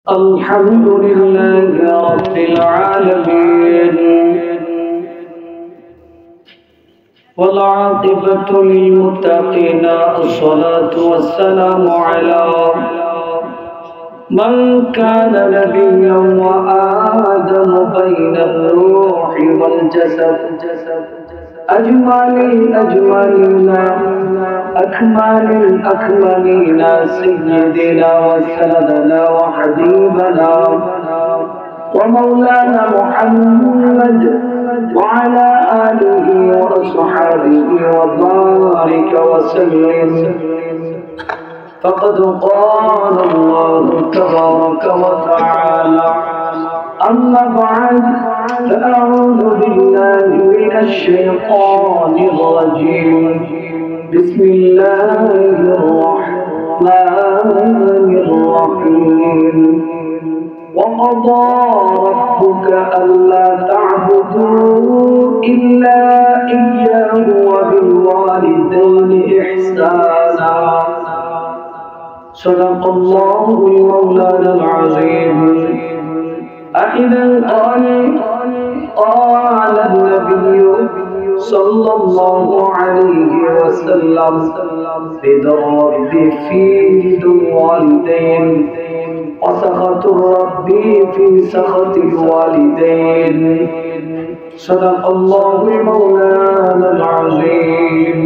الحمد لله رب العالمين والعاقبة للمتقين الصلاة والسلام على من كان نبيا وآدم بين الروح والجسد أجمل الأجملين أكمل الأكملين سيدنا وسندنا وحبيبنا ومولانا محمد وعلى آله وأصحابه وبارك وسلم. فقد قال الله تبارك وتعالى: أما بعد، فأعوذ بالله من الشيطان الرجيم. بسم الله الرحمن الرحيم. وقضى ربك ألا تعبدوا إلا إياه وبالوالدين إحسانا. صدق الله مولانا العظيم. أحدا قال النبي صلى الله عليه وسلم: رضا الرب في الوالدين وسخط الرب في سخط الوالدين. صدق الله مولانا العظيم.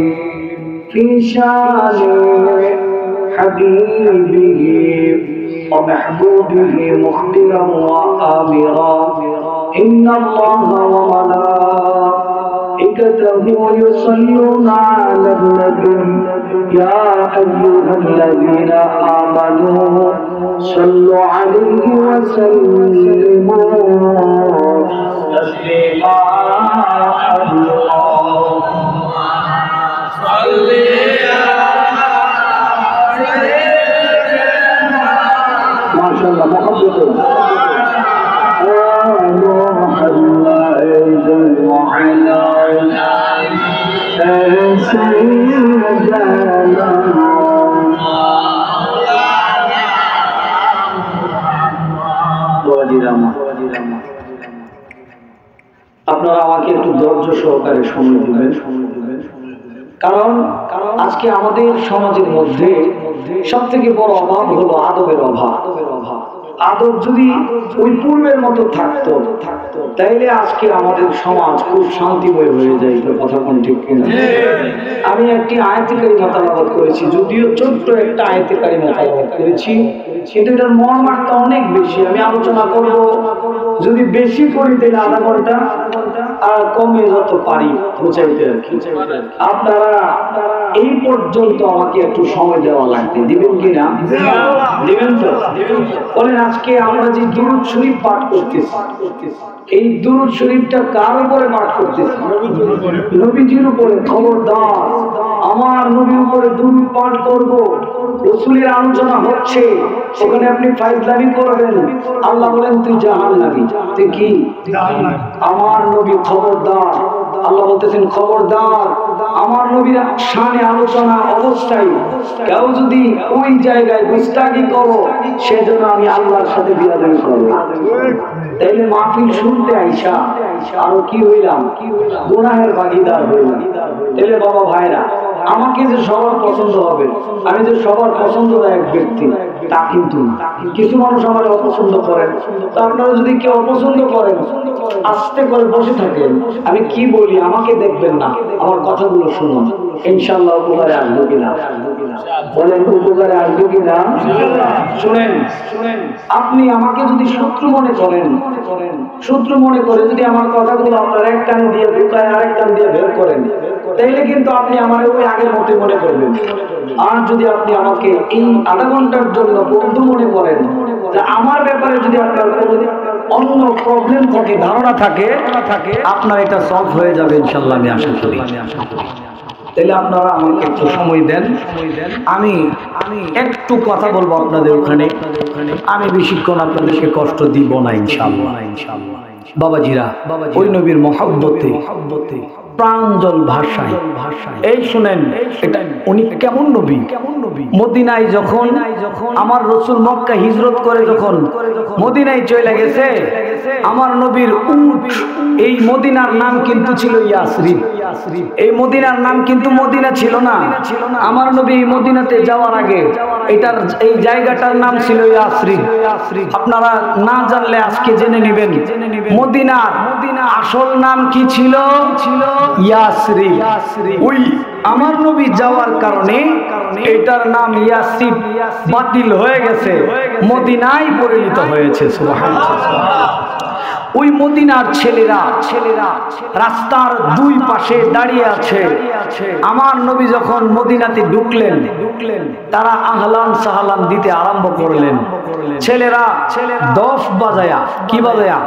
في شان حبيبه ومحبوبه مخبرا وآمرا: إن الله وملائكته يصلون على النبي يا أيها الذين آمنوا صلوا عليه وسلموا تسليما. اللهم صل ما شاء الله محبته আপনারা আমাকে একটু ধৈর্য সহকারে সময় দিবেন, কারণ আজকে আমাদের সমাজের মধ্যে সব থেকে বড় অভাব হলো আদবের অভাব। আদব যদি ওই পূর্বের মতো থাকতো তাইলে আজকে আমাদের সমাজ খুব শান্তিময় হয়ে যায়। কথা কোন ঠিক কিনা? আমি একটি আয়াতে কারিমা তেলাওয়াত করেছি, যদিও ছোট্ট একটা আয়াতে কারিমা তেলাওয়াত করেছি, কিন্তু এটার মর্মার্থটা অনেক বেশি। আমি আলোচনা করব, যদি বেশি করি তাহলে আধা ঘন্টা, আর কমে যত পারি বুঝাইতে আর কি। আপনারা এই পর্যন্ত আমাকে একটু সময় দেওয়া লাগবে, দিবেন কিনা? দিবেন তো? বলেন, আজকে আমরা যে দুরূদ শরীফ পাঠ করতেছি, এই দুরূদ শরীফটা কার উপরে পাঠ করতেছি? নবীজির উপরে। খবরদার, আমার নবীর উপরে দুরূদ পাঠ করব, রাসূলের আলোচনা হচ্ছে, ওখানে আপনি ফাইজলামি করবেন। আল্লাহ বলেন তুই জাহান্নামী। তুই কি? আমার নবী খবরদার। আল্লাহ বলতেছেন খবরদার, আমার নবীর শানে আলোচনা অবস্থায় কেউ যদি ওই জায়গায় গুস্তাখি করো, সেজন্য আমি আল্লাহর সাথে বিয়াদবি করব। তাইলে মাহফিল শুনতে আইসা আরো কি হইলাম? গুনাহের ভাগীদার হইলাম। তাইলে বাবা ভাইরা, আমাকে যে সবার পছন্দ হবে, আমি যে সবার পছন্দদায়ক ব্যক্তি তা কিন্তু না। কিছু মানুষ আমার অপছন্দ করেন, তো আপনারা যদি কেউ অপছন্দ করেন, আস্তে করে বসে থাকেন, আমি কি বলি আমাকে দেখবেন না, আমার কথাগুলো শুনুন, ইনশাআল্লাহ উপকারে আসবে কিনা? বলেন উপকারে আসবে কিনা? শুনেন, আপনি আমাকে যদি শত্রু মনে করেন, শত্রু মনে করে যদি আমার কথাগুলো আপনার এক টান দিয়ে ঢুকায় আরেক টান দিয়ে বের করেন, তাইলে কিন্তু আপনি আমার ওই আগের মতো মনে করবেন। আর যদি আপনি আমাকে এই আধা ঘন্টার জন্য বন্ধু মনে করেন, আমার ব্যাপারে যদি আপনার অন্য প্রবলেম থাকে, ধারণা থাকে, আপনার এটা সলভ হয়ে যাবে ইনশাআল্লাহ, আমি আশা করি। তাহলে আপনারা আমাকে একটু সময় দেন, আমি একটু কথা বলবো আপনাদের ওখানে। আমি বেশিক্ষণ আপনাদেরকে কষ্ট দিব না ইনশাআল্লাহ। বাবাজিরা ওই নবীর মহব্বতে প্রাঞ্জল ভাষায় এই শুনেন এটা উনি কেমন নবী। মদিনায় যখন আমার রাসূল মক্কা হিজরত করে যখন মদিনায় চলে গেছে, আমার নবীর উট, এই মদিনার নাম কিন্তু ছিল ইয়াসরিব। এই মদিনার নাম কিন্তু মদিনা ছিল না। আমার নবী মদিনাতে যাওয়ার আগে এই জায়গাটার নাম ছিল ইয়াসরিব। আপনারা না জানলে আজকে জেনে নেবেন, মদিনার আসল নাম কি ছিল? ইয়াসরিব। ওই আমার নবী যাওয়ার কারণে এটার নাম ইয়াসরিব বাতিল হয়ে গেছে, মদিনায় পরিণত হয়েছে। সুবহানাল্লাহ। ওই মদিনার ছেলেরা রাস্তার দুই পাশে দাঁড়িয়ে আছে। আমার নবী যখন মদিনাতে ঢুকলেন তারা আহলান সাহলান দিতে আরম্ভ করলেন। ছেলেরা দফ বাজায়া, কি বাজায়া?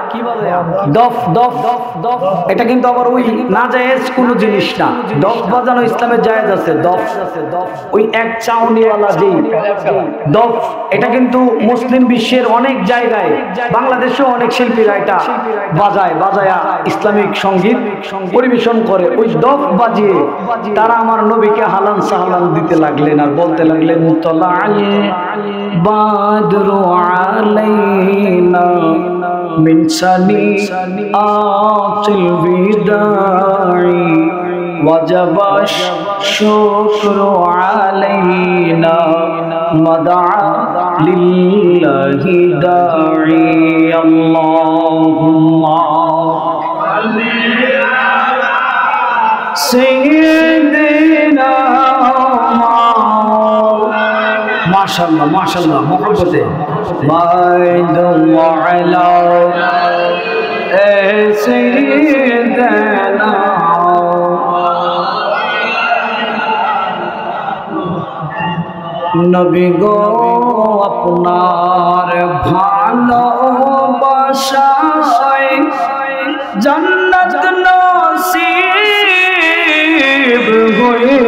দফ দফ দফ দফ। এটা কিন্তু আবার ওই নাজায়েজ কোনো জিনিস না। দফ বাজানো ইসলামের জায়েজ আছে। দফ ওই এক চাউনিওয়ালা যেই দফ, এটা কিন্তু মুসলিম বিশ্বের অনেক জায়গায়, বাংলাদেশেও অনেক শিল্পীরা এটা বাজায়া ইসলামিক সঙ্গীত পরিবেশন করে। ওই দফ বাজিয়ে তারা আমার নবীকে হালান সাহলান দিতে লাগলেন আর বলতে লাগলেন, তালা'আল বাদরু আলাইনা মিন সানিআতিল বিদাই ওয়াজাবা শুকরু আলাইনা মাদআ লিল্লাহি দাঈ। আল্লাহুম্মা সাইয়্যিদিনা। মাশাআল্লাহ মাশাআল্লাহ, মুহাব্বতে মাইদু আলা এ সাইয়্যিদিনা। নবী গো আপনার ভালোবাসায় জান্নাত নসিব হয়ে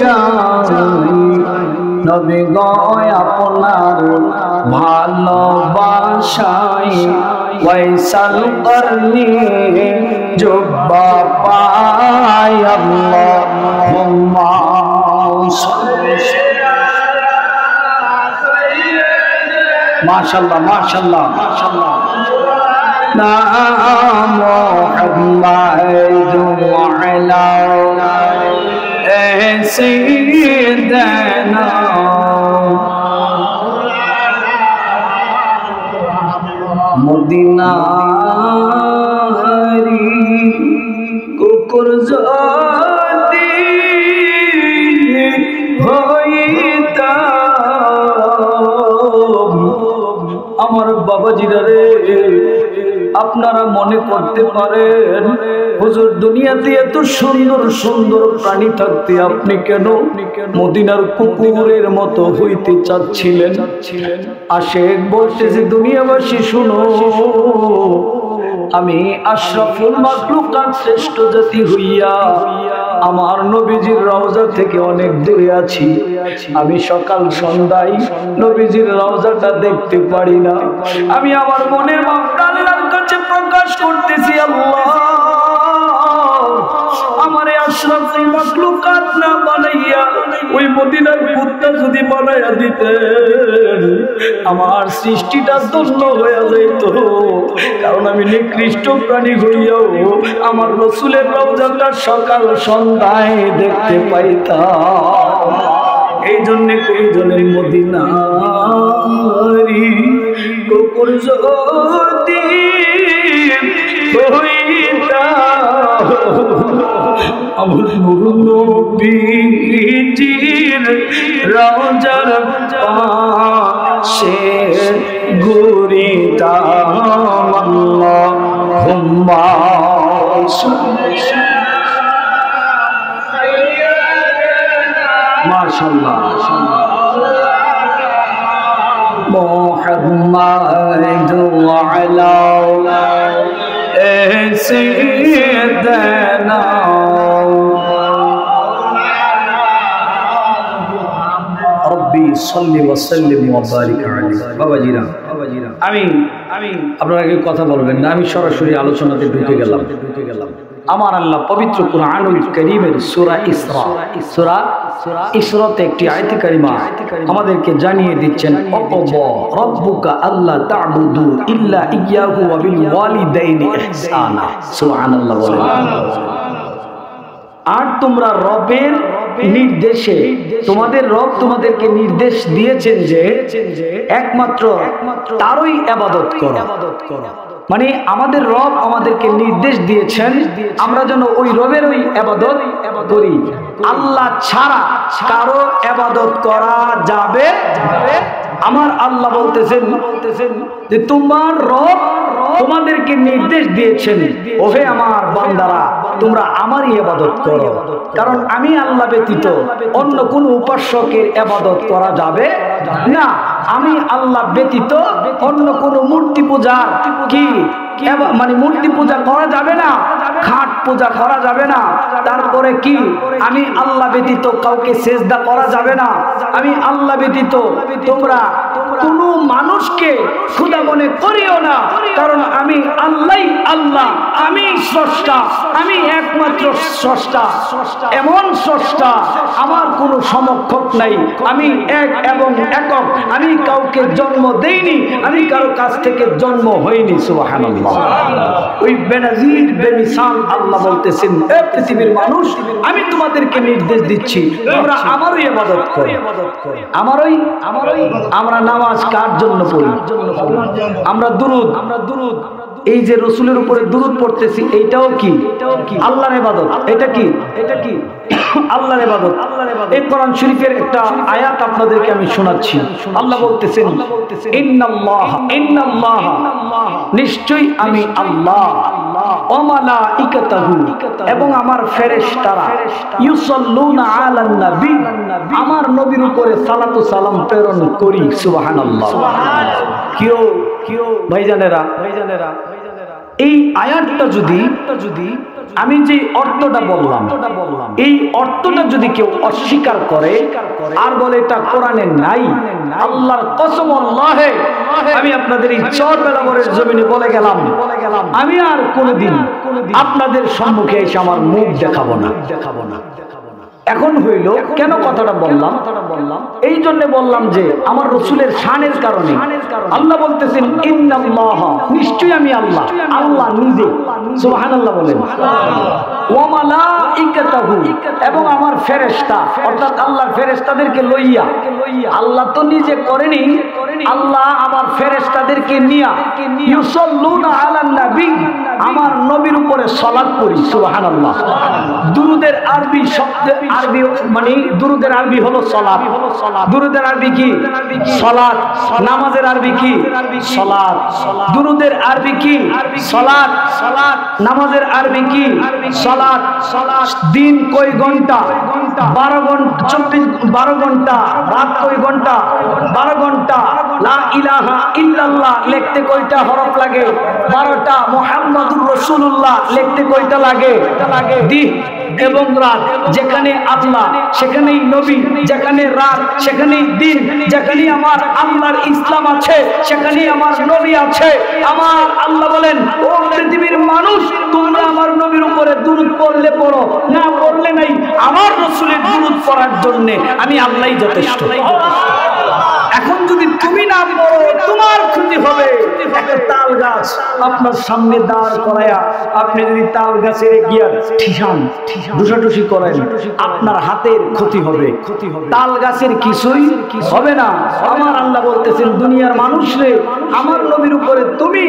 যায়। নবী গো আপনার ভালোবাসায় ওয়াইসাল করনি জুব্বা পায়। আল্লাহুম্মা মাশাআল্লাহ মাশাআল্লাহ মাশাআল্লাহ। না মুহাম্মাদু আলা সাইয়্যিদিনা। মদিনারি কুকুর যদি হইতা আমার বাবাজিরা রে, আপনারা মনে করতে পারেন হুজুর দুনিয়াতে এত সুন্দর সুন্দর প্রাণী থাকতে আপনি কেন মদিনার কুকুরের মতো হইতে চাচ্ছিলেন? আশেক বলতেছে, দুনিয়াবাসী শুনো, আমি আশরাফুল মাখলুকাত শ্রেষ্ঠ জাতি হইয়া আমার নবীজির রওজা থেকে অনেক দূরে আছি। আমি সকাল সন্ধ্যায় নবীজির রওজাটা দেখতে পারি না। আমি আমার মনের ভাবটা আল্লাহর কাছে প্রকাশ করতেছি, আল্লাহ আমারে আশরাফুল মাখলুকাত না বানাইয়া ওই মদিনার কুত্তা যদি বানাইয়া দিতেন, আমার সৃষ্টিটা ধন্য হয়ে যেত। কারণ আমি নিকৃষ্ট প্রাণী হইয়াও আমার রাসূলের রওজাটা সকাল সন্ধ্যায় দেখতে পাইতাম। এই জন্যে কইজনের মদিনারি কুকুর যদি হইতা আমার নবীজির রওজার পাশে ঘুরিতাম। আল্লাহুম্মা মাশাআল্লাহ মুহাম্মাদু আলা সাইয়্যিদিনা। রব্বি সাল্লি ওয়া সাল্লিম ওয়া বারিক আলাইহি। বাবাজিরা আমি আপনারা কি কথা বলবেন না, আমি সরাসরি আলোচনাতে ঢুকে গেলাম। আমার আল্লাহ পবিত্র কুরআনুল কারীমের সূরা ইসরাতে একটি আয়াতে কারিমা আমাদেরকে জানিয়ে দিচ্ছেন, ওয়াকাযা রাব্বুকা আল্লা তা'বুদু ইল্লা ইয়্যাহু ওয়া বিল ওয়ালিদাইনি ইহসানা। সুবহানাল্লাহ বলেন। আর তোমরা রবের নির্দেশে, তোমাদের রব তোমাদেরকে নির্দেশ দিয়েছেন যে একমাত্র তারই ইবাদত করো। মানে আমাদের রব আমাদেরকে নির্দেশ দিয়েছেন আমরা যেন ওই রবের ওই ইবাদত করি। আল্লাহ ছাড়া কারো ইবাদত করা যাবে। আমার আল্লাহ বলতেছেন যে তোমার রব তোমাদেরকে নির্দেশ দিয়েছেন, ওহে আমার বান্দারা তোমরা আমারই ইবাদত করো, কারণ আমি আল্লাহ ব্যতীত অন্য কোন উপাসকের ইবাদত করা যাবে না। আমি আল্লাহ ব্যতীত অন্য কোন মূর্তি পূজার কি মানে মূর্তি পূজা করা যাবে না, খাট পূজা করা যাবে না। তারপরে কি আমি আল্লাহ ব্যতীত কাউকে সেজদা করা যাবে না। আমি আল্লাহ ব্যতীত তোমরা কোনো মানুষকে খোদা মনে করিও না, কারণ আমি আল্লাহই আল্লাহ, আমি স্রষ্টা, আমি একমাত্র স্রষ্টা, এমন স্রষ্টা আমার কোনো সমকক্ষ নাই। আমি এক এবং একক, আমি কাউকে জন্ম দেইনি, আমি কারো কাছ থেকে জন্ম হইনি। সুবহানাল্লাহ। ওই বেনাজির বেমিসাল আল্লাহ বলতেছেন, এ পৃথিবীর মানুষ আমি তোমাদেরকে নির্দেশ দিচ্ছি তোমরা আমারই ইবাদত করো। আমারই আমরা নামাজ কার জন্য পড়ি? আমরা দুরুদ এই যে রসুলের উপরে দুরুদ পড়তেছি এইটাও কি আল্লাহর ইবাদত? এটা কি আল্লাহর ইবাদত। এই কোরআন শরীফের একটা আয়াত আপনাদেরকে আমি শোনাচ্ছি। আল্লাহ বলতেছেন, ইন্নাল্লাহ নিশ্চয়ই আমি আল্লাহ, ওয়া মালাইকাতুহু এবং আমার ফেরেশতারা, ইউসাল্লুনা আলান নবী আমার নবীর উপরে সালাতু সালাম প্রেরণ করি। সুবহানাল্লাহ। কিও ভাইজানেরা, এই আয়াতটা যদি আমি যে অর্থটা বললাম এই অর্থটা যদি কেউ অস্বীকার করে আর বলে এটা কোরআনে নাই, আল্লাহর কসম আল্লাহে আমি আপনাদের এই চরবেলাবরের জমিনে বলে গেলাম, আমি আর কোনোদিন আপনাদের সম্মুখে এসে আমার মুখ দেখাবো না। এখন হইল কেন কথাটা বললাম? এই জন্য বললাম যে আমার রসুলের শানের কারণে। আল্লাহ বলতেছেন ইন্নাল্লাহ নিশ্চয়ই আমি আল্লাহ, আল্লাহ নিজে। সুবহানাল্লাহ বলেন। ওয়া মালাইকাতুহু এবং আমার ফেরেশতা, অর্থাৎ আল্লাহর ফেরেশতাদেরকে লইয়া। আল্লাহ তো নিজে করেনি, আল্লাহ আমার ফেরেশতাদেরকে নিয়া ইউসাল্লুনা আলান নবী আমার নবীর উপরে সালাত করি। সুবহানাল্লাহ। দুরুদের আরবি শব্দ, আরবি মানে দুরুদের আরবি হলো সালাত। দুরুদের আরবি কি? সালাত। নামাজের আরবি কি? সালাত। দুরুদের আরবি কি? সালাত। নামাজের আরবি কি? সালাত। দিন কয় ঘন্টা? 12 ঘন্টা। 12 ঘন্টা। রাত কয় ঘন্টা? 12 ঘন্টা। লা ইলাহা ইল্লাল্লাহ লিখতে কয়টা হরফ লাগে? 12টা। মুহাম্মাদুর রাসূলুল্লাহ লিখতে কয়টা লাগে? দিন এবং রাত। যেখানে আল্লাহ সেখানেই নবী, যেখানে রাত সেখানেই দিন, যেখানে আমার আল্লাহর ইসলাম আছে সেখানেই আমার নবী আছে। আমার আল্লাহ বলেন, ও পৃথিবীর মানুষ তোমরা আমার নবীর উপরে দুরূদ পড়লে পড়ো, না পড়লে নাই। আমার রাসূলের দুরূদ পড়ার জন্য আমি আল্লাহই যথেষ্ট। এখন যদি তুমি না পড়ো তোমার ক্ষতি হবে। একটা তাল গাছ আপনার সামনে দাঁড় করায়া আপনি যদি তাল গাছের গিয়া ঠুসাঠুসি করেন আপনার হাতের ক্ষতি হবে। তাল গাছের কিছুই হবে না। আমার আল্লাহ বলতেছেন, দুনিয়ার মানুষ রে আমার নবীর উপরে তুমি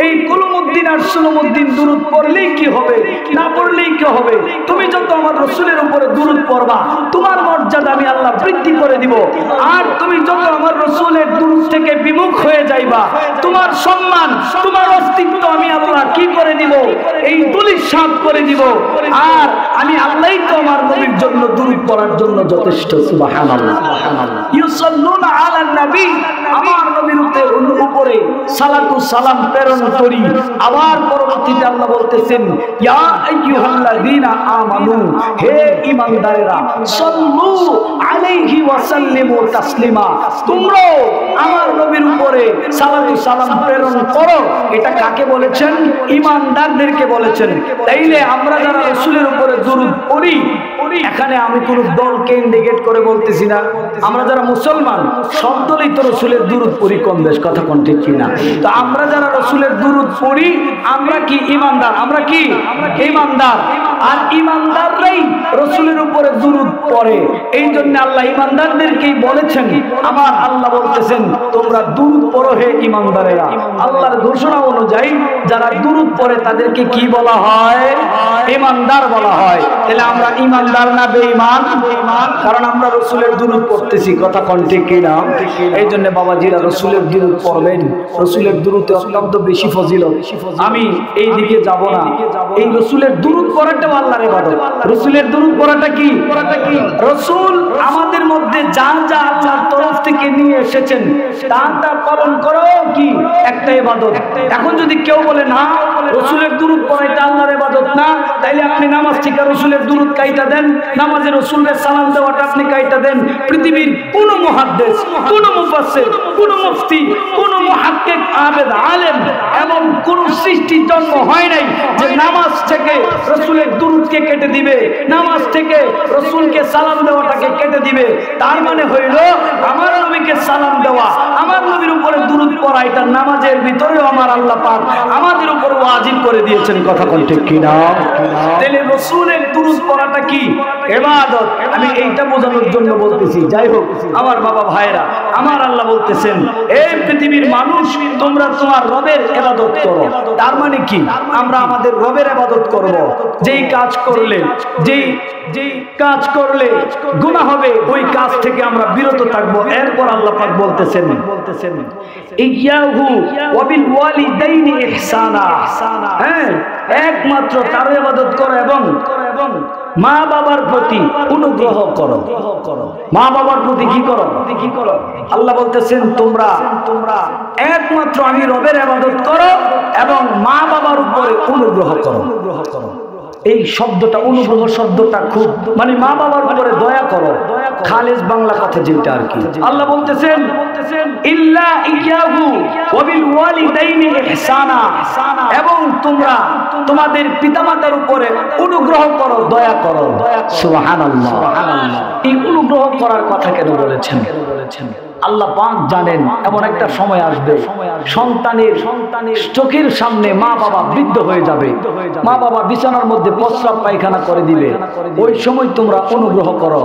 এই কুলুমউদ্দিন আর সুলুমউদ্দিন দুরূদ পড়লেই কি হবে, না পড়লেই কি হবে? তুমি যত আমার রাসূলের উপরে দুরূদ পড়বা তোমার মর্যাদা আমি আল্লাহ বৃদ্ধি করে দিব। আর তুমি যত আমার রাসূলের দুরূদ থেকে বিমুখ হয়ে যাইবা তোমার সম্মান, তোমার অস্তিত্ব আমি আল্লাহ কি করে দিব? এই দুলিশাত করে দিব। আর আমি আল্লাহই তো আমার নবীর জন্য দুরূদ পড়ার জন্য যথেষ্ট। সুবহানাল্লাহ। ইউসাল্লুনা আলান নবী আমার নবীর উপরে সালাতু সালাম প্রেরণ করি। আবার পরবর্তীতে আল্লাহ বলতেছেন, ইয়া আইয়ুহাল্লাযীনা আমানু, হে ঈমানদারেরা, সাল্লু আলাইহি ওয়া সাল্লিমু তাসলিমা, তোমরা আমার নবীর উপরে সালাতু সালাম প্রেরণ করো। এটা কাকে বলেছেন? ঈমানদারদেরকে বলেছেন। তাইলে আমরা যারা রাসূলের উপরে দরুদ পড়ি, এখানে আমি কোন দলকে ইন্ডিকেট করে বলতেছি না, আমরা যারা মুসলমান সব দলই তো রাসূলের দরুদ পড়ি কম বেশ, কথা কোন ঠিক কিনা? তো আমরা যারা রাসূলের দরুদ পড়ি আমরা কি ঈমানদার? আমরা কি ঈমানদার? আর ঈমানদাররাই রাসূলের উপরে দরুদ পড়ে। এই জন্য আল্লাহ ঈমানদারদেরকেই বলেছেন, আমার আল্লাহ বলতেছেন তোমরা দরুদ পড়ো হে ঈমানদারেরা। আল্লাহর ঘোষণা অনুযায়ী যারা দরুদ পড়ে তাদেরকে কি বলা হয়? ঈমানদার বলা হয়। তাহলে আমরা ঈমানদার না বেঈমান? কারণ আমরা রাসূলের দরুদ পড়তেছি, কথা কোন ঠিক কিনা? এই জন্য বাবাজিরা রাসূলের দরুদ পড়বেন। রাসূলের দরুদে অত্যন্ত বেশি ফজিলত। আমি এই দিকে যাব না। এই রাসূলের দরুদ পড়াটাও আল্লাহর ইবাদত। রাসূলের দরুদ পড়াটা কি? রাসূল আমাদের মধ্যে যা যা আল্লাহর তরফ থেকে নিয়ে এসেছেন তা পালন করো কি একটা ইবাদত। এখন যদি কেউ বলে না রাসূলের দরুদ পড়াটা আল্লাহর ইবাদত না, তাইলে আপনি নামাজ থেকে রাসূলের দরুদ কাইটা দেন, নামাজে রাসূলের সালাম দেওয়াটা আপনি কাইটা দেন। পৃথিবীর কোন মুহাদ্দিস, কোন মুফাসসির, কোন মুফতি, কোন মুহাক্কিক, আবেদ, আলেম এমন কোন সৃষ্টি জন্ম হয় নাই যে নামাজ থেকে রাসূলের দরুদকে কেটে দিবে, নামাজ থেকে রাসূলকে সালাম দেওয়াটাকে কেটে দিবে। তার মানে হইল আমার নবীকে সালাম দেওয়া, আমার নবীর উপরে দরুদ পড়া, এটা নামাজের ভিতরেও আমার আল্লাহ পাক আমাদের উপর ওয়াজিব করে দিয়েছেন, কথা কোন ঠিক কিনা? তাহলে রাসূলের দরুদ পড়াটা কি? ইবাদত। আমি এইটা বোঝানোর জন্য বলতেছি। যাই হোক আমার বাবা ভাইরা, আমার আল্লাহ বলতেছেন, এই পৃথিবীর মানুষ তোমরা তোমার রবের ইবাদত করো। তার মানে কি? আমরা আমাদের রবের ইবাদত করব। যেই কাজ করলে গুনাহ হবে ওই কাজ থেকে আমরা বিরত থাকবো। এরপর আল্লাহ পাক বলতেছেন ইয়াহু ওয়া বিল ওয়ালিদাইনি ইহসানা, হ্যাঁ একমাত্র তার ইবাদত করো এবং মা বাবার প্রতি অনুগ্রহ করো। মা বাবার প্রতি কি করো? আল্লাহ বলতেছেন তোমরা একমাত্র আমি রবের ইবাদত করো এবং মা বাবার উপরে অনুগ্রহ করো। এই শব্দটা, অনুগ্রহ শব্দটা খুব মানে মা বাবার উপরে দয়া করো, খালেজ বাংলা কথা যেটা আর কি। আল্লাহ বলতেছেন ইল্লা ইয়াহু ওয়া বিল ওয়ালিদাইনি ইহসানা, এবং তোমরা তোমাদের পিতামাতার উপরে অনুগ্রহ করো, দয়া করো। সুবহানাল্লাহ। এই অনুগ্রহ করার কথা কেন বলেছেন? আল্লাহ পাক জানেন এমন একটা সময় আসবে সন্তানের চোখের সামনে মা বাবা বৃদ্ধ হয়ে যাবে, মা বাবা বিছানার মধ্যে প্রস্রাব পায়খানা করে দিবে। ওই সময় তোমরা অনুগ্রহ করো,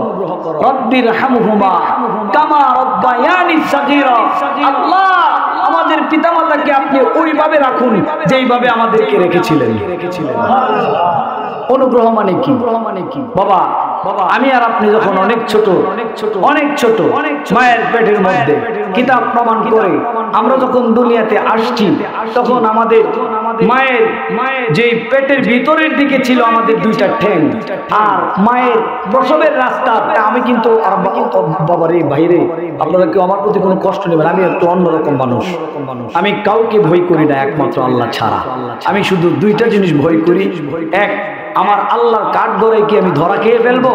রব্বির হামহুমা কামা রব্বায়ানি সাগীরা। আল্লাহ আমাদের পিতামাতাকে আপনি ওইভাবে রাখুন যেইভাবে আমাদেরকে রেখেছিলেন। অনুগ্রহ মানে কি? বাবা আমি আর আপনি যখন অনেক ছোট মায়ের পেটের মধ্যে কিতাব প্রমাণ করে আমরা যখন দুনিয়াতে আসছি, তখন আমাদের মায়ের যে পেটের ভিতরের দিকে ছিল আমাদের দুইটা ঠ্যাং, আর মায়ের প্রসবের রাস্তা। আমি কিন্তু বাবার এই বাইরে আপনারা কেউ আমার প্রতি কোনো কষ্ট নেবেন, আমি একটু অন্যরকম মানুষ। আমি কাউকে ভয় করি না একমাত্র আল্লাহ ছাড়া। আমি শুধু দুইটা জিনিস ভয় করি। এক, আমার আল্লাহর কাঠ গড়াই কি আমি ধরা খেয়ে ফেলবো?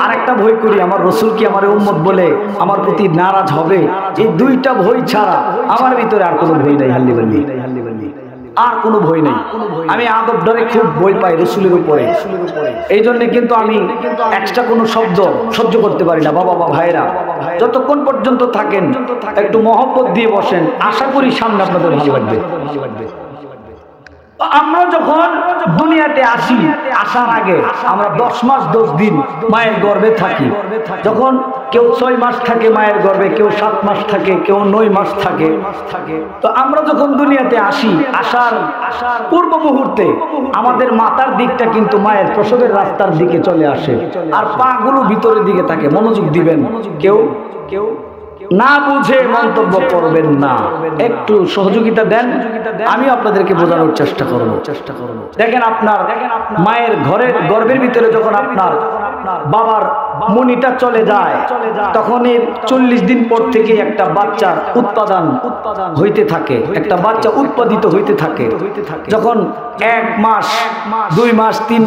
আর একটা ভয় করি আমার রাসূল কি আমার উম্মত বলে আমার প্রতি নারাজ হবে। এই দুইটা ভয় ছাড়া আমার ভিতরে আর কোনো ভয় নাই। হাল্লি বাল্লি আর কোনো ভয় নেই। আমি আদব ডরে খুব ভয় পাই রাসূলের উপরে। এই জন্য কিন্তু আমি এক্সট্রা কোনো শব্দ সহ্য করতে পারি না। বাবা ভাইরা যতক্ষণ পর্যন্ত থাকেন একটু মহব্বত দিয়ে বসেন, আশা করি সামনে আপনাদের ভালো লাগবে। আমরা যখন দুনিয়াতে আসি, আসার আগে আমরা 10 মাস 10 দিন মায়ের গর্ভে থাকি। যখন কেউ 6 মাস থাকে মায়ের গর্ভে, কেউ 7 মাস থাকে, কেউ 9 মাস থাকে। তো আমরা যখন দুনিয়াতে আসি, আসার পূর্ব মুহূর্তে আমাদের মাথার দিকটা কিন্তু মায়ের প্রসবের রাস্তার দিকে চলে আসে, আর পা গুলো ভিতরের দিকে থাকে। মনোযোগ দিবেন, কেউ না বুঝে মন্তব্য করবেন না, একটু সহযোগিতা দেন, আমি আপনাদেরকে বোঝানোর চেষ্টা করব। দেখেন আপনার মায়ের গর্ভের ভিতরে যখন আপনার বাবার মনিটা চলে যায়, তখন এর 40 দিন পর থেকে একটা বাচ্চার উৎপাদন হইতে থাকে, একটা বাচ্চা উৎপাদিত হইতে থাকে। যখন 1 মাস 2 মাস 3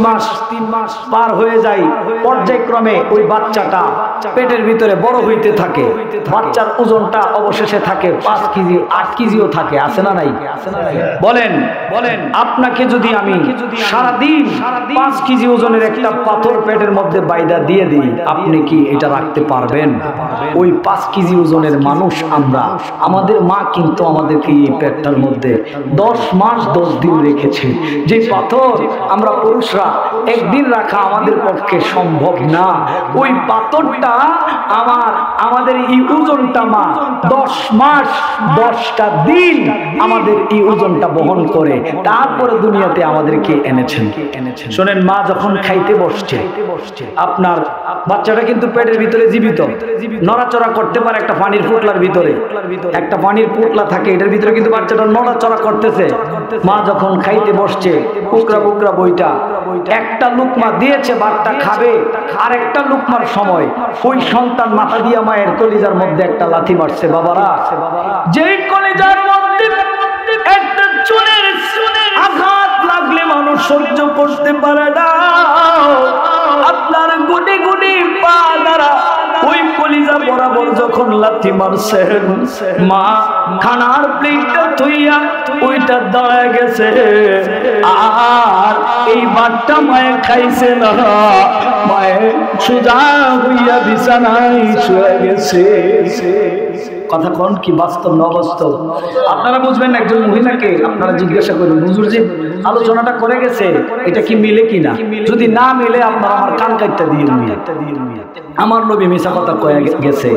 মাস পার হয়ে যায়, পর্যায়ক্রমে ওই বাচ্চাটা পেটের ভিতরে বড় হইতে থাকে। বাচ্চার ওজনটা অবশেষে থাকে 5 কেজি 8 কেজিও থাকে, আছে না নাই? বলেন আপনাকে যদি আমি সারাদিন 5 কেজি ওজনের একটা পাথর পেটের মধ্যে বাইদা দিয়ে দিই, আপনি কি এটা রাখতে পারবেন? ওই 5 কেজি ওজনের মানুষ আমরা, আমাদের মা কিন্তু আমাদেরকে এই পেটটার মধ্যে 10 মাস 10 দিন রেখেছে। যে পাথর আমরা পুরুষরা একদিন রাখা আমাদের পক্ষে সম্ভব না, ওই পাথরটা আমাদের এই ওজনটা মা 10 মাস 10টা দিন আমাদের এই ওজনটা বহন করে তারপরে দুনিয়াতে আমাদেরকে এনেছেন। শোনেন, মা যখন খাইতে বসছে, আপনার বাচ্চাটা কিন্তু পেটের ভিতরে জীবিত, নড়াচড়া করতে পারে। একটা পানির পুটলার ভিতরে একটা পানির পুটলা থাকে, এটার ভিতরে কিন্তু বাচ্চাটা নড়াচড়া করতেছে। মা যখন খাইতে বসছে, বুকরা বুকরা বইটা একটা লুকমা দিয়েছে, বাচ্চা খাবে, আর একটা লুকমার সময় ওই সন্তান মাথা দিয়া মায়ের কলিজার মধ্যে একটা লাথি মারছে। বাবারা, যেই কলিজার মধ্যে একটা চুলের আঘাত লাগলে মানুষ সহ্য করতে পারে না, আপনার গুটি গুটি পা দ্বারা ওই কলিজা বরাবর যখন লাথি মারছেন, মা খানার প্লেটটা থইয়া ওইটা দাঁড়ায় গেছে, আর এই বাচ্চা মায়ে খাইছে না, মায়ে সোজা হইয়া বিছানায় শুয়ে গেছে। কথা কোন কি বাস্তব না অবাস্তব? আপনারা বুঝবেন। একজন মহিলাকে আপনারা জিজ্ঞাসা করুন, হুজুর যে আলোচনাটা করে গেছে এটা কি মিলে কিনা? যদি না মিলে আপনারা আমার কান কাটটা দিয়ে আমার নবী মিথ্যা কথা কয়ে গেছে,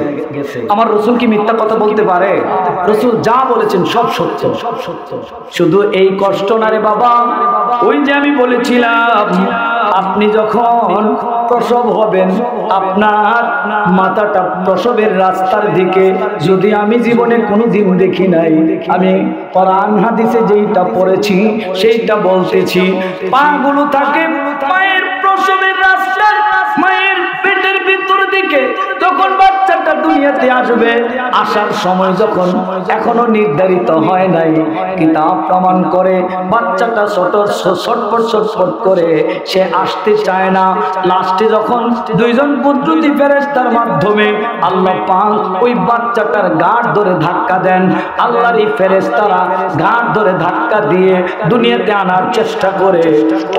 আমার রসুল কি মিথ্যা কথা বলতে পারে? রসুল যা বলেছেন সব সত্য। শুধু এই কষ্ট না রে বাবা, ওই যে আমি বলেছিলাম আপনি যখন প্রসব হবেন, আপনার মাথাটা প্রসবের রাস্তার দিকে যদি আমি জীবনে কোনোদিন দেখি নাই, আমি কোরআন হাদিসে যেইটা পড়েছি সেইটা বলতেছি, পাগুলো থাকে মায়ের প্রসবের রাস্তার, মায়ের পেটের ভিতর দিকে। যখন বাচ্চাটা দুনিয়াতে আসবে, আসার সময় যখন এখনো নির্ধারিত হয় নাই, কিতাব প্রমাণ করে বাচ্চাটা ছটফট করে সে আসতে চায় না। লাস্টে যখন 2 জন কুদরতি ফেরেশতার মাধ্যমে আল্লাহ পাক ওই বাচ্চাটার গাঁট ধরে ধাক্কা দেন, আল্লাহর এই ফেরেশতারা গাঁট ধরে ধাক্কা দিয়ে দুনিয়াতে আনার চেষ্টা করে,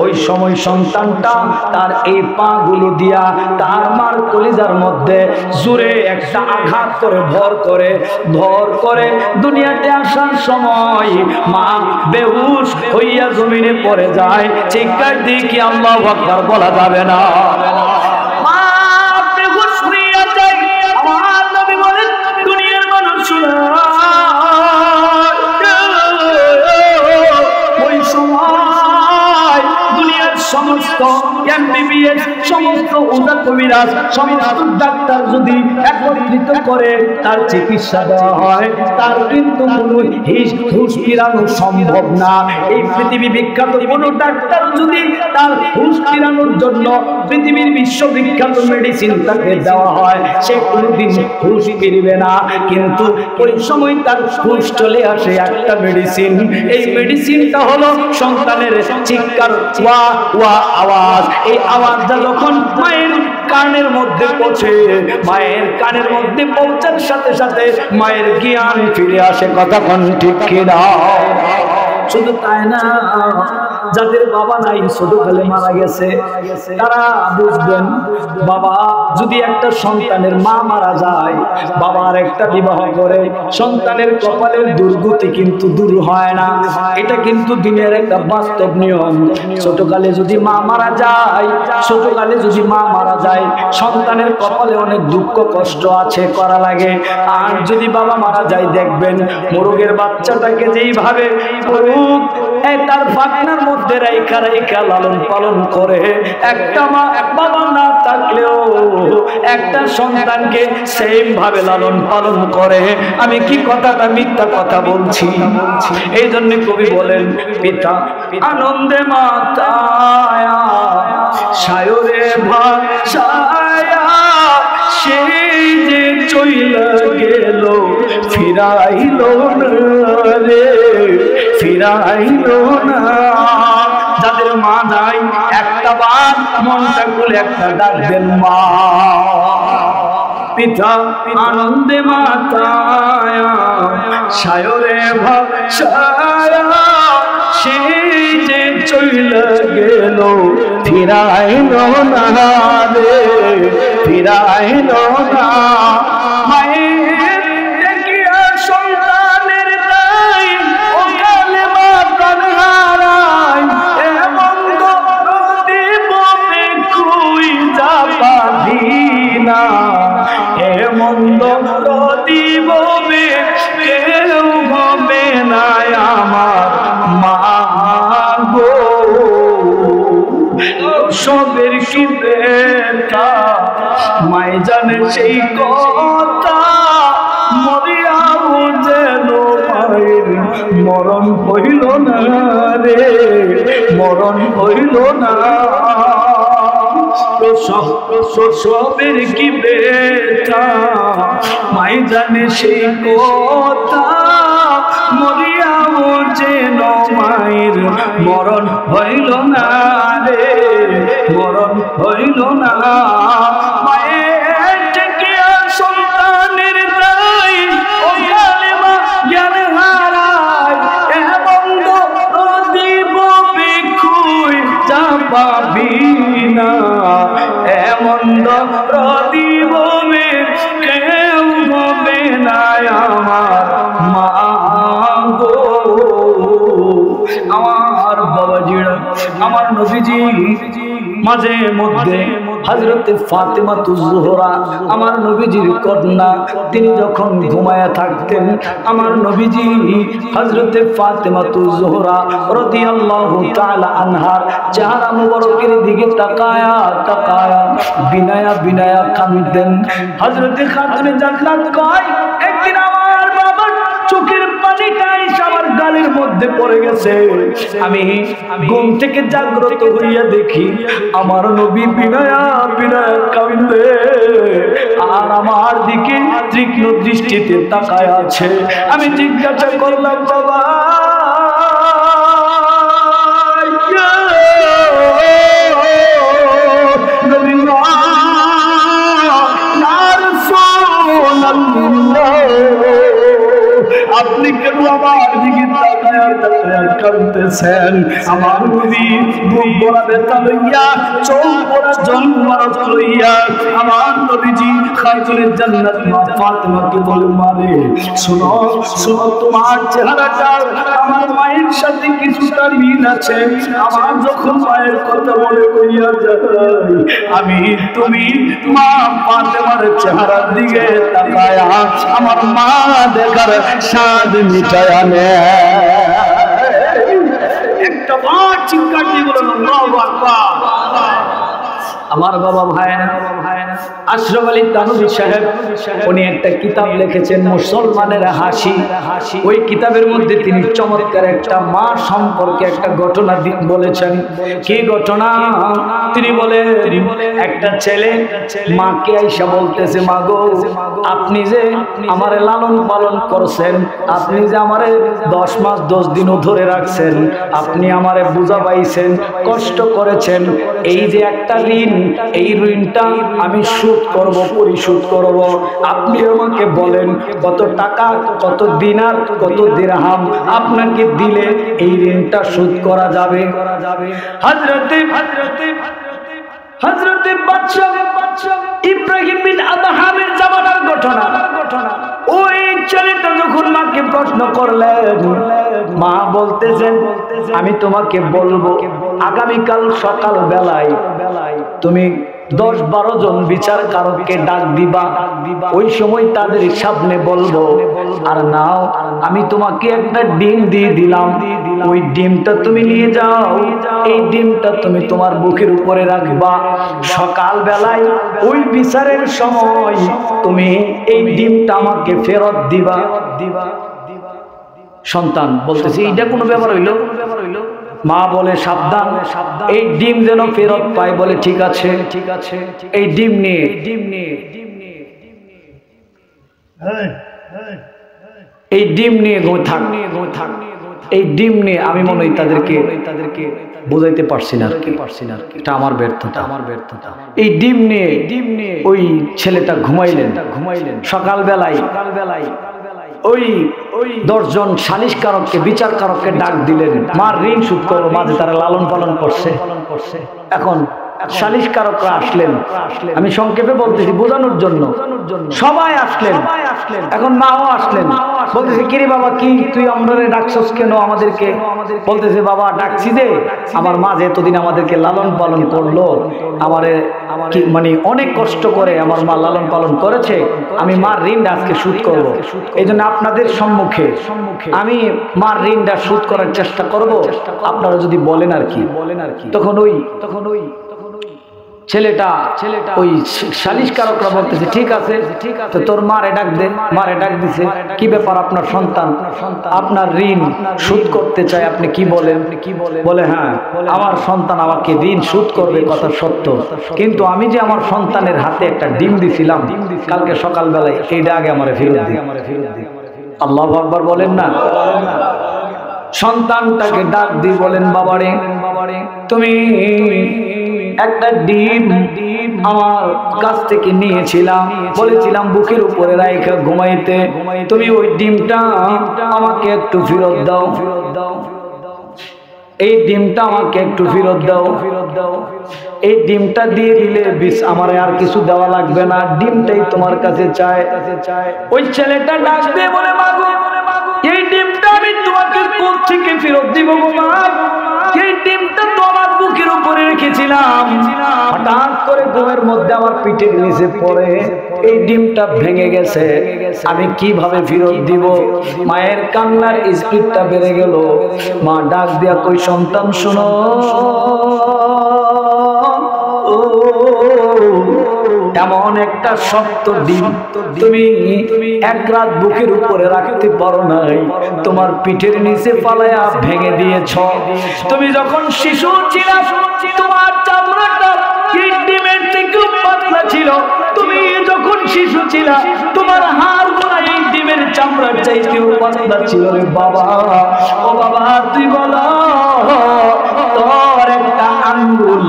ওই সময় সন্তানটা তার এই পাগুলো দিয়া তার মার কলিজার মধ্যে জোরে একটা আঘাত করে ভর করে দুনিয়াতে আসার সময় মা বেহুশ হইয়া জমিনে পড়ে যায়। চিৎকার দিয়ে কি আল্লাহু আকবার বলা যাবে না? মা বেহুশ হইয়া যায়। আমার নবী বলেন, দুনিয়ার মানুষরা ওই সময় দুনিয়ার সমস্ত এমবিবিএস, সমস্ত ওঝা কবিরাজ, সমস্ত ডাক্তার যদি একত্রিত করে তার চিকিৎসা দেওয়া হয়, তার কিন্তু কোনো হুঁশ ফিরানো সম্ভব না। এই পৃথিবী বিখ্যাত কোনো ডাক্তার যদি তার হুঁশ ফিরানোর জন্য পৃথিবীর বিশ্ববিখ্যাত মেডিসিন তাকে দেওয়া হয়, সে কোনোদিন হুঁশ ফিরবে না। কিন্তু ওই সময় তার হুঁশ চলে আসে একটা মেডিসিন। এই মেডিসিনটা হলো সন্তানের চিৎকার, ওয়া ওয়া আওয়াজ। এই আওয়াজটা যখন মায়ের কানের মধ্যে পৌঁছে, মায়ের কানের মধ্যে পৌঁছার সাথে সাথে মায়ের জ্ঞান ফিরে আসে। কথা কোন ঠিক কিনা? শুধু তাই না, যাদের বাবা নাই, ছোটকালে মারা গেছে, তারা বুঝবেন বাবা যদি একটা সন্তানের মা মারা যায়, বাবার একটা বিবাহ করে, সন্তানের কপালের দুর্গতি কিন্তু দূর হয় না। এটা কিন্তু দিনের একটা বাস্তব নিয়ম। ছোটকালে যদি মা মারা যায়, সন্তানের কপালে অনেক দুঃখ কষ্ট আছে, করা লাগে। আর যদি বাবা মারা যায়, দেখবেন মোরগের বাচ্চাটাকে যেইভাবে তার ফাঁকনার মধ্যে রেখা লালন পালন করে, একটা মা বাবা না থাকলেও একটা সন্তানকে সেম ভাবে লালন পালন করে। আমি কি কথাটা মিথ্যা কথা বলছি? এই জন্য কবি বলেন, পিতা আনন্দে মাতায়া সায়রে ভাষায়া সেই যে চইলা গেল ফিরাইল না রে, ফিরাইল না। যাদের মা নাই একটা বার মনটা খুলে একটা ডাক দেন মা। পিতা আনন্দে মাতায়া সায়রে ভাষায়া সেই যে চইলা গেল ফিরাইল না রে, ফিরাইল না। মায়ের দেখিয়া সন্তানের দায় ও কালে মা প্রাণ হারায়, এমন দিব খুই যাবাবি না, এমন দিব কেউ হবে না আমার মা গো। সবের কি বেতা মাই জানে সেই কথা, মরিয়াও যেন মায়ের মরণ হইল না রে, মরণ হইল না। সবের কি বেতা মাই জানে সেই কথা, মরিয়াও যেন মায়ের মরণ হইল না রে, মরণ হইল না। মায়ের টেকিয়া সন্তানের দায় ও কালেমা জ্ঞান হারায়, এমন দিব বিখুই যাবাবি না, এমন দিব কেউ হবে না আমার মা গো। আমার বাবাজিরা, আমার নবীজি মাঝে মধ্যে হযরতে ফাতেমা তুজ-জোহরা আমার নবীজির কন্যা, তিনি যখন ঘুমায়া থাকতেন আমার নবীজি হযরতে ফাতেমা তুজ-জোহরা রাদিয়াল্লাহু তাআলা আনহার চেহারা মুবারকের দিকে তাকায়া তাকায়া বিনায়া বিনায়া কাঁদতেন। হযরতে খাতুনে জান্নাত কয়, একদিন আমার বাবার চোখের পানিটা আমার গালের মধ্যে পড়ে গেছে, আমি ঘুম থেকে জাগ্রত হইয়া দেখি আমার নবী বিনায়া বিনায়া কাঁদে আর আমার দিকে তীক্ষ্ণ দৃষ্টিতে তাকায় আছে। আমি জিজ্ঞাসা করলাম, বাবা আপনি কেন আমার দিকে তাকায়া তাকায়া কাঁদতেছেন? আমার নবী বুক ভরা ব্যথা লইয়া, চোখ ভরা জলমারত লইয়া আমার নবীজি খাতুনে জান্নাত মা ফাতেমাকে বলে, মারে শোনো শোনো, তোমার চেহারাটা আমার মায়ের সাথে কিছুটা মিল আছে। আমার যখন মায়ের কথা মনে করিয়া যায়, আমি তুমি মা ফাতেমার চেহারার দিকে তাকায়া আমার মা দেখার স্বাদ মিটায়া নেয়। একটা বার চিৎকার দিয়ে বলেন আল্লাহু আকবার। আমার বাবা ভাইয়েরা, আশরাফ আলী থানভী সাহেব উনি একটা কিতাব লিখেছেন মুসলমানের হাসি। ওই কিতাবের মধ্যে তিনি চমৎকার একটা মা সম্পর্কে একটা ঘটনা বলেছেন। কি ঘটনা? তিনি বলে, একটা ছেলে মাকে আইসা বলতেছে, মা গো আপনি যে আমারে লালন পালন করছেন, আপনি যে আমারে 10 মাস 10 দিনও ধরে রাখছেন, আপনি আমারে বুঝা পাইছেন, কষ্ট করেছেন, এই যে একটা ঋণ, এই ঋণটা আমি শোধ করব, পরিশোধ করব। আপনি আমাকে বলেন কত টাকা, কত দিনার, কত দিরহাম আপনাকে দিলে এই ঋণটা শোধ করা যাবে? হযরতে বাদশা ইব্রাহিম বিন আদহামের জামানার ঘটনা। ওই ছেলেটা যখন মাকে প্রশ্ন করলেন, মা বলতেছেন আমি তোমাকে বলবো আগামীকাল সকাল বেলায় তুমি 10-12 জন বিচারকারককে ডাক দিবা, ওই সময় তাদের সামনে বলবো, আর নাও আমি তোমাকে একটা ডিম দিয়ে দিলাম, ওই ডিমটা তুমি নিয়ে যাও, এই ডিমটা তুমি তোমার বুকের উপরে রাখবা, সকাল বেলায় ওই বিচারের সময় তুমি এই ডিমটা আমাকে ফেরত দিবা। সন্তান বলতেছে এইটা কোনো ব্যাপার হইল? মা বলে সাবধান, এই ডিম যেন ফেরত পায়। বলে ঠিক আছে, এই ডিম নিয়ে এই ডিম নিয়ে থাক, এই ডিম নিয়ে আমি মনে হয় তাদেরকে বোঝাইতে পারছি না, এটা আমার ব্যর্থতা। এই ডিম নিয়ে ওই ছেলেটা ঘুমাইলেন। সকালবেলায় ওই 10 জন সালিশকারককে, বিচারকারককে ডাক দিলেন, মার ঋণ শোধ করো। মাঝে তারা লালন পালন করছে। এখন সালিশকারকরা আসলেন, আমি সংক্ষেপে বলতেছি বোঝানোর জন্য। সবাই আসলেন, এখন মাও আসলেন। বলতেছে, কিরে বাবা, কি তুই আমাদের ডাকছস কেন আমাদেরকে? বলতেছে, বাবা ডাকছি যে আমার মা যে এতদিন আমাদেরকে লালন পালন করলো, আমারে মানে অনেক কষ্ট করে আমার মা লালন পালন করেছে, আমি মার ঋণটা আজকে শোধ করব। এই জন্য আপনাদের সম্মুখে আমি মার ঋণটা শোধ করার চেষ্টা করব, আপনারা যদি বলেন আর কি। তখন ওই ছেলেটা ওই সালিশকারকরা বলতেছে, ঠিক আছে, তো তোর মারে ডাক দে। মারে ডাক দিছে, কি ব্যাপার, আপনার সন্তান আপনার ঋণ শোধ করতে চায়, আপনি কি বলেন? বলে, হ্যাঁ, আমার সন্তান আমাকে ঋণ শোধ করবে, কথা সত্য, কিন্তু আমি যে আমার সন্তানের হাতে একটা ডিম দিছিলাম কালকে সকালবেলায়, এইটা আগে আমার ফেরত দিই। আল্লাহু আকবার বলেন না। সন্তানটাকে ডাক দিয়ে বলেন, বাবারে, তুমি একটা ডিম আমার কাছ থেকে নিয়েছিলাম, বলেছিলাম বুকের উপরে রাইখা ঘুমাইতে, তুমি ওই ডিমটা আমাকে একটু ফেরত দাও। এই ডিমটা আমাকে একটু ফেরত দাও। এই ডিমটা দিয়ে দিলে বিষ, আমার আর কিছু দেওয়া লাগবে না, ডিমটাই তোমার কাছে চায়। ওই ছেলেটা ডাক দিয়ে বলে, মাগো, এই ডিমটা আমি তোমাকে কোথা থেকে ফেরত দিব গো মা? এই ডিমটা তো আমার বুকের উপরে রেখেছিলাম, হঠাৎ করে ঘুমের মধ্যে আমার পিঠের নিচে পড়ে এই ডিমটা ভেঙে গেছে, আমি কিভাবে ফেরত দিব? মায়ের কান্নার স্পিডটা বেড়ে গেল। মা ডাক দিয়া কই, সন্তান শোনো, এমন একটা শক্ত ডিম তুমি এক রাত বুকের উপরে রাখতে পারো নাই, তোমার পিঠের নিচে পালায়া ভেঙে দিয়েছ। তুমি যখন শিশু ছিলা, তোমার চামড়াটা এই ডিমের থেকে পাতলা ছিল। তুমি যখন শিশু ছিলা, তোমার হাড়গুলো এই ডিমের চামড়ার চাইতেও পাতলা ছিল রে বাবা। ও বাবা, তুই বলো, তোর একটা আঙ্গুল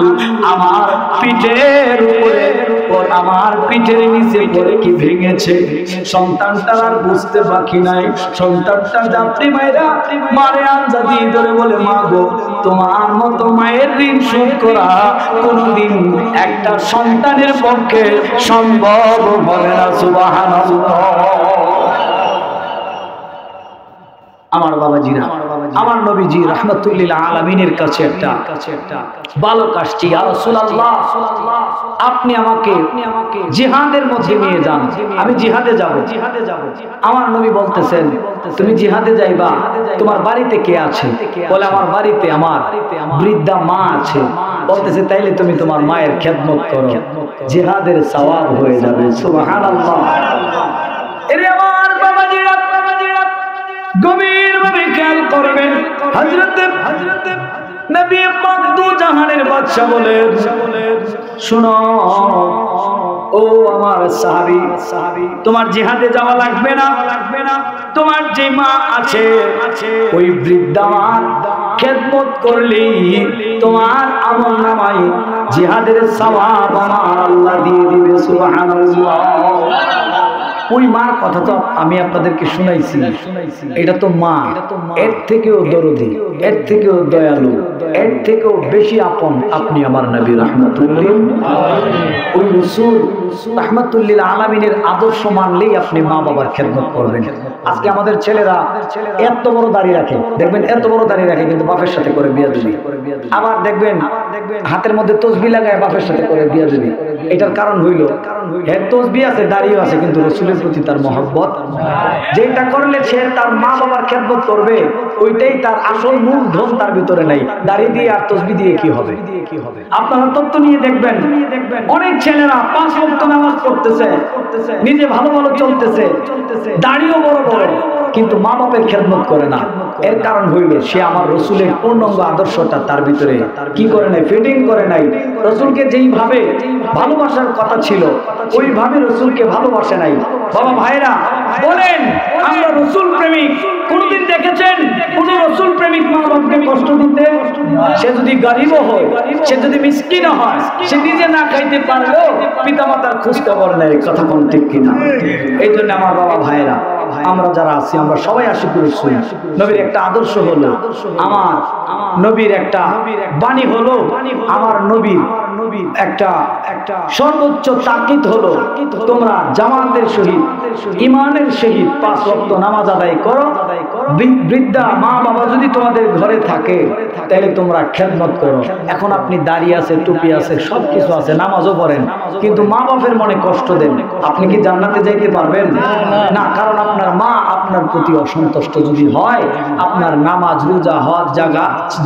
আমার পিঠের উপরে, আমার পিঠের নিচে পড়ে কি ভেঙেছে? সন্তানটার আর বুঝতে বাকি নাই। সন্তানটা যাত্রী মায়েরা মারে আঞ্জা দিয়ে ধরে বলে, মা গো, তোমার মতো মায়ের ঋণ শোধ করা কোনদিন একটা সন্তানের পক্ষে সম্ভব হবে না। সুবহানাল্লাহ। আমার বাবাজিরা, আমার নবীজি রাহমাতুল্লিল আলামিনের কাছে একটা বালক আসছে, ইয়া রাসূলুল্লাহ, আপনি আমাকে জিহাদের মধ্যে নিয়ে যান, আমি জিহাদে যাব। আমার নবী বলতেছেন, তুমি জিহাদে যাইবা, তোমার বাড়িতে কে আছে? বলে, আমার বাড়িতে আমার বৃদ্ধা মা আছে। বলতেছে, তাইলে তুমি তোমার মায়ের খেদমত করো, জিহাদের সওয়াব হয়ে যাবে। সুবহানাল্লাহ। এরে আমার বাবাজিরা, গভীরভাবে খেয়াল করবেন। হযরত নবী পাক দু জাহানের বাদশা বলেন, শুনো ও আমার সাহাবী, তোমার জিহাদে যাওয়া লাগবে না। তোমার যে মা আছে, ওই বৃদ্ধা মা খেদমত করলেই তোমার আমলনামায় জিহাদের সওয়াব আমার আল্লাহ দিয়ে দিবে। সুবহানাল্লাহ। ওই মার কথা তো আমি আপনাদেরকে শুনাইছি, এটা তো মা, এর থেকেও দরদি, এর থেকেও দয়ালু, এর থেকেও বেশি আপন আপনি আমার নবী রাহমাতুল্লিল। ওই রাসূল রাহমাতুল্লিল আলামিনের আদর্শ মানলেই আপনি মা বাবার খেদমত করবেন। আজকে আমাদের ছেলেরা এত বড় দাড়ি রাখে, দেখবেন এত বড় দাড়ি রাখে, কিন্তু বাপের সাথে করে বিয়া দিবি। আবার দেখবেন হাতের মধ্যে তসবিহ লাগায় বাপের সাথে করে বিয়া দিবি। এটার কারণ হইল, এর তসবিহ আছে, দাড়িও আছে, কিন্তু রাসূলের প্রতি তার মহব্বত। যেটা করলে সে তার মা বাবার খেদমত করবে, ওইটাই তার আসল মূল ধন, তার ভিতরে নাই। দাড়ি দিয়ে আর তসবিহ দিয়ে কি হবে? আপনারা তত্ত্ব নিয়ে দেখবেন, অনেক ছেলেরা 5 ওয়াক্ত নামাজ পড়তেছে, নিজে ভালো ভালো চলতেছে, দাড়িও বড় বড়, কিন্তু মা বাপের খেদমত করে না, এর কারণ হইল সে আমার রসুলের পূর্ণাঙ্গ আদর্শটা তার ভিতরে কি করে নাই, ফিটিং করে নাই। রসুলকে যেইভাবে ভালোবাসার কথা ছিল ওইভাবে রসুলকে ভালোবাসে নাই। বাবা ভাইরা বলেন, আমরা রসুল প্রেমিক। কোনদিন দেখেছেন কোন রসুল প্রেমিক মা বাপকে কষ্ট দিতে? সে যদি গরিবও হয়, সে যদি মিসকিনও হয়, সে নিজে না খাইতে পারলেও পিতামাতার খোঁজ খবর নেয়। কথা কোন ঠিক কিনা? এই জন্য আমার বাবা ভাইরা, আমরা যারা আছি আমরা সবাই আশিকুর রাসূল। নবীর একটা আদর্শ হলো, আমার নবীর একটা বাণী হলো, আমার নবীর একটা সর্বোচ্চ তাকিদ হলো, তোমরা জামাতের সহিত ইমানের সহিত 5 ওয়াক্ত নামাজ আদায় করো। বৃদ্ধা মা বাবা যদি তোমাদের ঘরে থাকে তাহলে তোমরা খেদমত করো। এখন আপনি দাঁড়িয়ে আছে, টুপি আছে, সবকিছু আছে, নামাজও পড়েন, কিন্তু মা বাপের মনে কষ্ট দেন, আপনি কি জান্নাতে যাইতে পারবেন? না। কারণ আপনার মা আপনার প্রতি অসন্তুষ্ট যদি হয়, আপনার নামাজ, রোজা, হজ,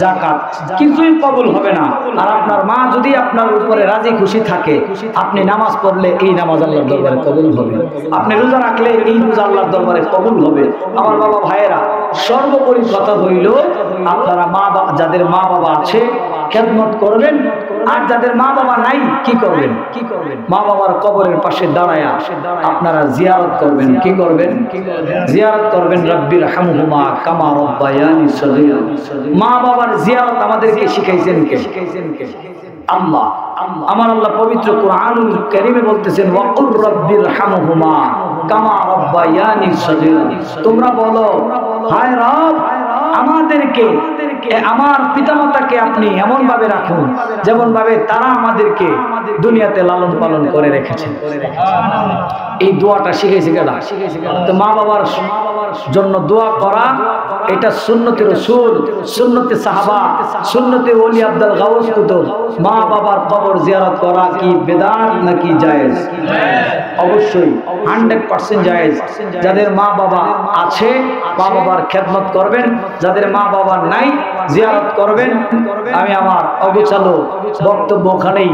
যাকাত কিছুই কবুল হবে না। আর আপনার মা যদি আপনার উপরে রাজি খুশি থাকে, আপনি নামাজ পড়লে এই নামাজ আল্লাহর দরবারে কবুল হবে, আপনি রোজা রাখলে এই রোজা আল্লাহর দরবারে কবুল হবে। আমার বাবা ভাইয়েরা, সর্বোপরি কথা হইল আপনারা মা বাবা, যাদের মা বাবা আছে খেদমত করবেন, আর যাদের মা বাবা নাই কি করবেন? মা বাবার কবরের পাশে দাঁড়ায়া আপনারা জিয়ারত করবেন। কি করবেন? জিয়ারত করবেন। রব্বির হামহুমা কামা রব্বায়ানি সগীরা। মা বাবার জিয়ারত আমাদেরকে শিখাইছেন কে? আল্লাহ। আমার আল্লাহ পবিত্র কুরআনুল কারীমে বলতেছেন, ওয়াকুর রব্বির হামহুমা কামা রব্বায়ানি সগীরা। তোমরা বলো, হায় রব, আমাদেরকে, আমার পিতামাতাকে আপনি এমন ভাবে রাখুন যেমন ভাবে তারা আমাদেরকে দুনিয়াতে লালন পালন করে রেখেছেন। এই দোয়াটা শিখেছি কেডা? তো মা বাবার জন্য দোয়া করা, এটা সুন্নতে রাসূল, সুন্নতে সাহাবা, সুন্নতে ওলি আব্দুল গাউস কুতুব। মা বাবার কবর জিয়ারত করা কি বেদাত নাকি জায়েজ? অবশ্যই 100% জায়েজ। যাদের মা বাবা আছে মা বাবার খেদমত করবেন, যাদের মা বাবা নাই জিয়ারত করবেন। আমি আমার অগোছালো বক্তব্য ওখানেই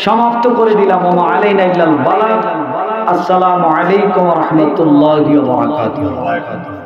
সমাপ্ত করে দিলাম। ওমা আলাইনা ইল্লাল বালাগ। আসসালামু আলাইকুম ওয়া রাহমাতুল্লাহি ওয়া বারাকাতুহু।